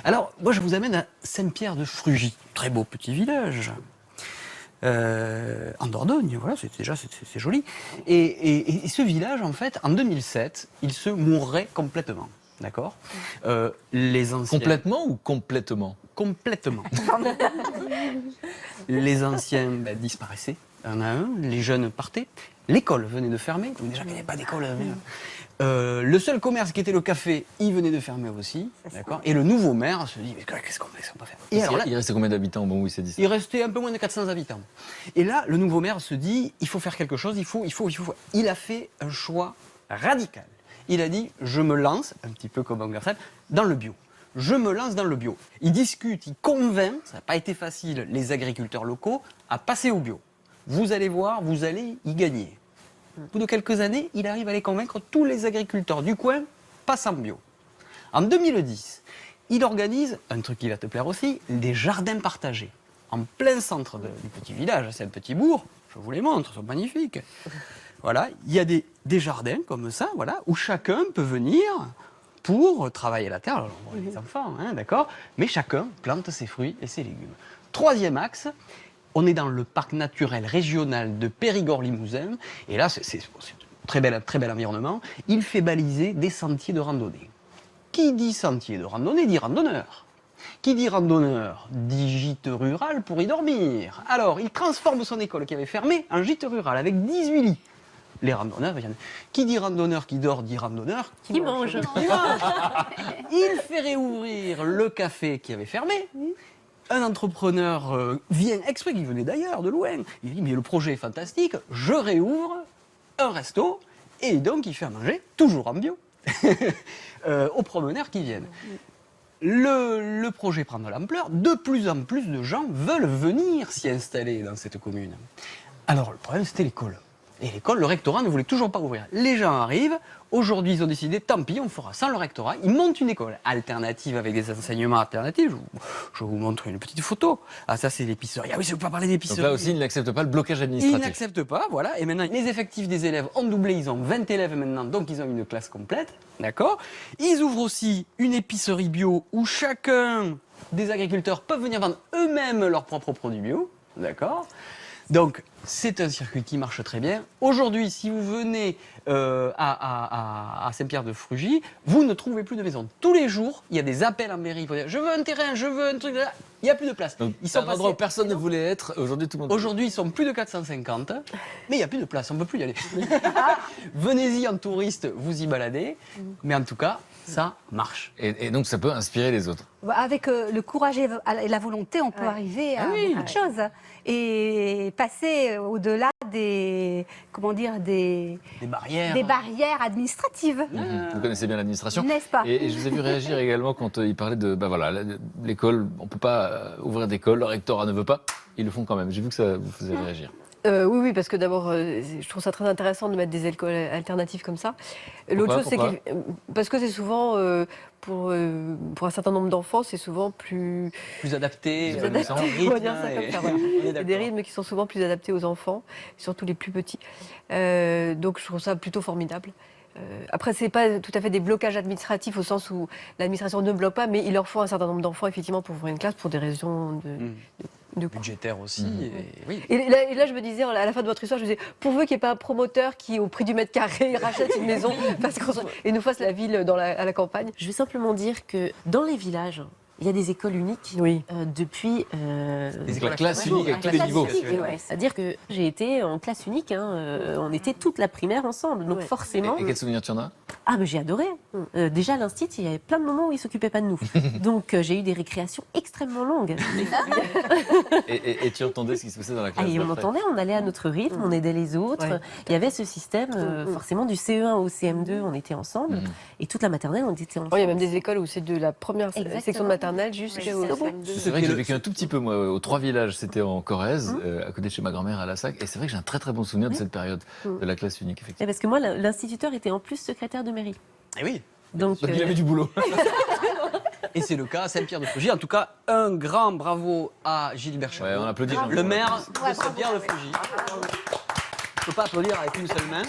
Alors, moi, je vous amène à Saint-Pierre-de-Frugy. Très beau petit village. En Dordogne, voilà, c'est joli. Et ce village, en fait, en 2007, il se mourrait complètement. D'accord. Les anciens... Complètement ou complètement? Complètement. Les anciens disparaissaient, un à un, les jeunes partaient. L'école venait de fermer, donc déjà qu'il n'y avait pas d'école. Le seul commerce qui était le café, il venait de fermer aussi. D'accord. Et le nouveau maire se dit, mais qu'est-ce qu'on va faire? Et alors là, il restait combien d'habitants au moment où il s'est dit ça? Il restait un peu moins de 400 habitants. Et là, le nouveau maire se dit, il faut faire quelque chose, il faut. Il a fait un choix radical. Il a dit, je me lance, un petit peu comme Angersheim, dans le bio. Je me lance dans le bio. Il discute, il convainc, ça n'a pas été facile, les agriculteurs locaux à passer au bio. Vous allez voir, vous allez y gagner. Au bout de quelques années, il arrive à les convaincre, tous les agriculteurs du coin passent en bio. En 2010, il organise, un truc qui va te plaire aussi, des jardins partagés. En plein centre du petit village, c'est un petit bourg, je vous les montre, ils sont magnifiques. Voilà, il y a des jardins comme ça, voilà, où chacun peut venir pour travailler la terre. Alors, les enfants, hein, d'accord, mais chacun plante ses fruits et ses légumes. Troisième axe, on est dans le parc naturel régional de Périgord-Limousin, et là, c'est un très bel environnement. Il fait baliser des sentiers de randonnée. Qui dit sentier de randonnée dit randonneur. Qui dit randonneur dit gîte rural pour y dormir. Alors, il transforme son école qui avait fermé en gîte rural avec 18 lits. Les randonneurs, qui dit randonneur qui dort dit randonneur qui mange. Il fait réouvrir le café qui avait fermé. Un entrepreneur vient exprès, qui venait d'ailleurs, de loin. Il dit, mais le projet est fantastique, je réouvre un resto, et donc il fait à manger, toujours en bio, aux promeneurs qui viennent. Le projet prend de l'ampleur, de plus en plus de gens veulent venir s'y installer dans cette commune. Alors le problème, c'était l'école. Et l'école, le rectorat ne voulait toujours pas ouvrir. Les gens arrivent, aujourd'hui ils ont décidé, tant pis, on fera sans le rectorat. Ils montent une école alternative avec des enseignements alternatifs. Je vous montre une petite photo. Ah, ça c'est l'épicerie. Ah oui, je ne veux pas parler d'épicerie. Donc là aussi, ils n'acceptent pas le blocage administratif. Ils n'acceptent pas, voilà. Et maintenant, les effectifs des élèves ont doublé, ils ont 20 élèves maintenant, donc ils ont une classe complète. D'accord. Ils ouvrent aussi une épicerie bio où chacun des agriculteurs peuvent venir vendre eux-mêmes leurs propres produits bio. D'accord. Donc, c'est un circuit qui marche très bien. Aujourd'hui, si vous venez à Saint-Pierre-de-Frugy, vous ne trouvez plus de maison. Tous les jours, il y a des appels en mairie pour dire « je veux un terrain, je veux un truc ». Il n'y a plus de place. C'est un endroit où personne ne voulait être. Aujourd'hui, tout le monde. Aujourd'hui, ils sont plus de 450, mais il n'y a plus de place, on ne peut plus y aller. Venez-y en touriste, vous y baladez, mais en tout cas, ça marche. Et donc, ça peut inspirer les autres. Avec le courage et la volonté, on peut arriver à beaucoup de choses et passer au-delà des barrières administratives. Vous connaissez bien l'administration. N'est-ce pas? Et je vous ai vu réagir également quand il parlait de l'école. On ne peut pas ouvrir d'école, le rectorat ne veut pas. Ils le font quand même. J'ai vu que ça vous faisait réagir. Oui, parce que d'abord, je trouve ça très intéressant de mettre des écoles alternatives comme ça. L'autre chose, c'est que parce que c'est souvent, pour un certain nombre d'enfants, c'est souvent plus adapté. On va dire ça comme ça. Voilà. Il y a des rythmes qui sont souvent plus adaptés aux enfants, surtout les plus petits. Donc je trouve ça plutôt formidable. Après, c'est pas tout à fait des blocages administratifs au sens où l'administration ne bloque pas, mais il leur faut un certain nombre d'enfants effectivement pour ouvrir une classe pour des raisons de budgétaire aussi. Et là, je me disais, à la fin de votre histoire, je me disais, pourvu qu'il n'y ait pas un promoteur qui, au prix du mètre carré, rachète une maison et nous fasse la ville à la campagne. Je vais simplement dire que dans les villages, il y a des écoles uniques depuis... des écoles classe unique avec tous les niveaux. C'est-à-dire que j'ai été en classe unique, on était toute la primaire ensemble, donc forcément... Et quel souvenir tu en as? Ah, mais j'ai adoré. Déjà, à l'institut, il y avait plein de moments où ils ne s'occupaient pas de nous. Donc, j'ai eu des récréations extrêmement longues. Et tu entendais ce qui se passait dans la classe? Et on entendait, on allait à notre rythme, on aidait les autres. Il y avait ce système, forcément, du CE1 au CM2, on était ensemble. Et toute la maternelle, on était ensemble. Il y a même des écoles où c'est de la première section de maternelle jusqu'au CM2. C'est vrai que j'ai vécu un tout petit peu, moi, aux Trois Villages. C'était en Corrèze, à côté de chez ma grand-mère à Lassac. Et c'est vrai que j'ai un très très bon souvenir de cette période, de la classe unique, effectivement. Et parce que moi, l'instituteur était en plus secrétaire de mairie. Et oui. Donc il avait du boulot. Et c'est le cas à Saint-Pierre-de-Frugy. En tout cas, un grand bravo à Gilbert Chameau, on applaudit le maire de Saint-Pierre-de-Frugy. Je ne peux pas applaudir avec une seule main.